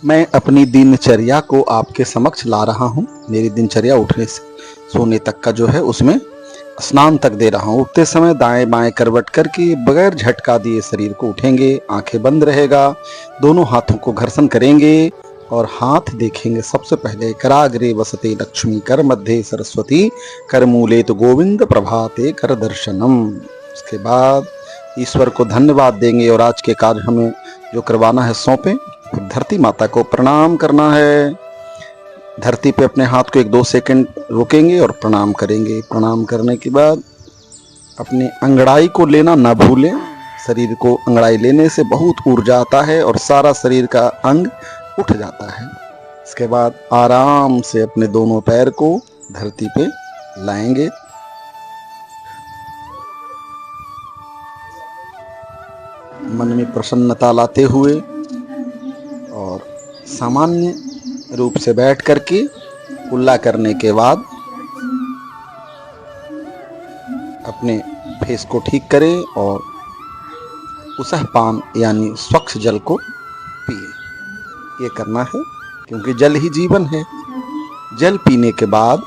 मैं अपनी दिनचर्या को आपके समक्ष ला रहा हूँ। मेरी दिनचर्या उठने से सोने तक का जो है उसमें स्नान तक दे रहा हूँ। उठते समय दाएं बाएं करवट करके बगैर झटका दिए शरीर को उठेंगे, आंखें बंद रहेगा, दोनों हाथों को घर्षण करेंगे और हाथ देखेंगे। सबसे पहले कराग्रे वसते लक्ष्मी, कर मध्य सरस्वती, कर मूले तो गोविंद, प्रभाते कर दर्शनम। उसके बाद ईश्वर को धन्यवाद देंगे और आज के कार्य हमें जो करवाना है सौंपें। फिर धरती माता को प्रणाम करना है। धरती पे अपने हाथ को 1-2 सेकंड रोकेंगे और प्रणाम करेंगे। प्रणाम करने के बाद अपनी अंगड़ाई को लेना ना भूलें। शरीर को अंगड़ाई लेने से बहुत ऊर्जा आता है और सारा शरीर का अंग उठ जाता है। इसके बाद आराम से अपने दोनों पैर को धरती पे लाएंगे। मन में प्रसन्नता लाते हुए और सामान्य रूप से बैठ करके कुल्ला करने के बाद अपने फेस को ठीक करें और उसह पान यानी स्वच्छ जल को पिए। ये करना है क्योंकि जल ही जीवन है। जल पीने के बाद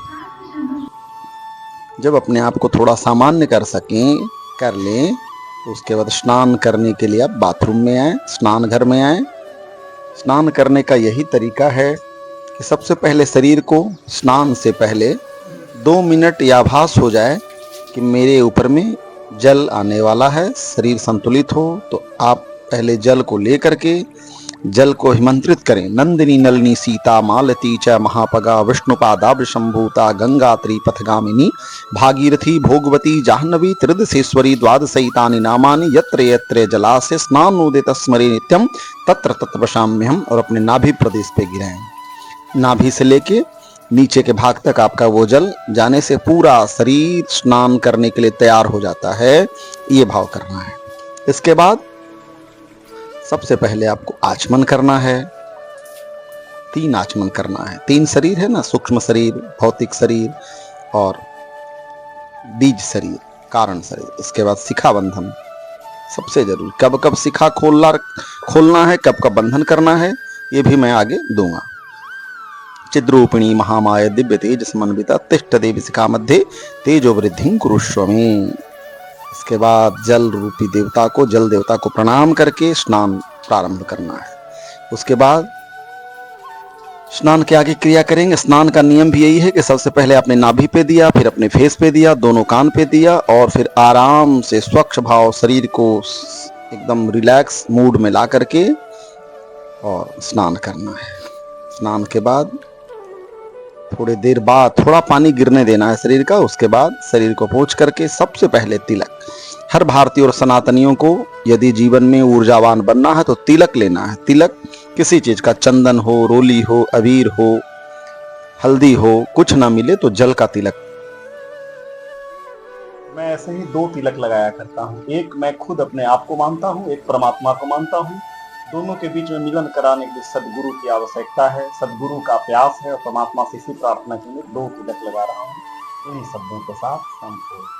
जब अपने आप को थोड़ा सामान्य कर सकें, कर लें, तो उसके बाद स्नान करने के लिए आप बाथरूम में आए, स्नान घर में आए। स्नान करने का यही तरीका है कि सबसे पहले शरीर को स्नान से पहले 2 मिनट ये आभास हो जाए कि मेरे ऊपर में जल आने वाला है, शरीर संतुलित हो, तो आप पहले जल को लेकर के जल को हिमंत्रित करें। नंदिनी नलिनी सीता मालती च महापगा विष्णुपादाब्ज शंभूता गंगा त्रिपथगामिनी भागीरथी भोगवती जाह्नवी त्रिदशेश्वरी द्वादशैतानि नामानि यत्र यत्र जलाशय स्नानोदित स्मरे नित्यम तत्र तत्र वशाम्यहम्। और अपने नाभि प्रदेश पे गिराएं। नाभि से लेके नीचे के भाग तक आपका वो जल जाने से पूरा शरीर स्नान करने के लिए तैयार हो जाता है। ये भाव करना है। इसके बाद सबसे पहले आपको आचमन करना है। 3 आचमन करना है। 3 शरीर है ना, सूक्ष्म शरीर, भौतिक शरीर और बीज शरीर, कारण शरीर। इसके बाद शिखा बंधन सबसे जरूरी। कब कब शिखा खोलना है, कब कब बंधन करना है, ये भी मैं आगे दूंगा। चिद्रूपिणी महामाया दिव्य तेज समन्विता तिष्ठ देवी शिखा मध्य तेजो वृद्धि कुरुष्व में। इसके बाद जल रूपी देवता को, जल देवता को प्रणाम करके स्नान प्रारंभ करना है। उसके बाद स्नान के आगे क्रिया करेंगे। स्नान का नियम भी यही है कि सबसे पहले अपने नाभि पे दिया, फिर अपने फेस पे दिया, दोनों कान पे दिया और फिर आराम से स्वच्छ भाव शरीर को एकदम रिलैक्स मूड में ला करके और स्नान करना है। स्नान के बाद थोड़ी देर बाद थोड़ा पानी गिरने देना है शरीर का। उसके बाद शरीर को पोंछ करके सबसे पहले तिलक। हर भारतीय और सनातनियों को यदि जीवन में ऊर्जावान बनना है तो तिलक लेना है। तिलक किसी चीज का, चंदन हो, रोली हो, अबीर हो, हल्दी हो, कुछ ना मिले तो जल का तिलक। मैं ऐसे ही 2 तिलक लगाया करता हूँ। एक मैं खुद अपने आप को मानता हूँ, एक परमात्मा को मानता हूँ। दोनों के बीच में मिलन कराने के लिए सदगुरु की आवश्यकता है, सदगुरु का प्यास है और परमात्मा से इसी प्रार्थना के लिए 2 तिलक लगा रहा हूँ। इन्हीं शब्दों के साथ संपूर्ण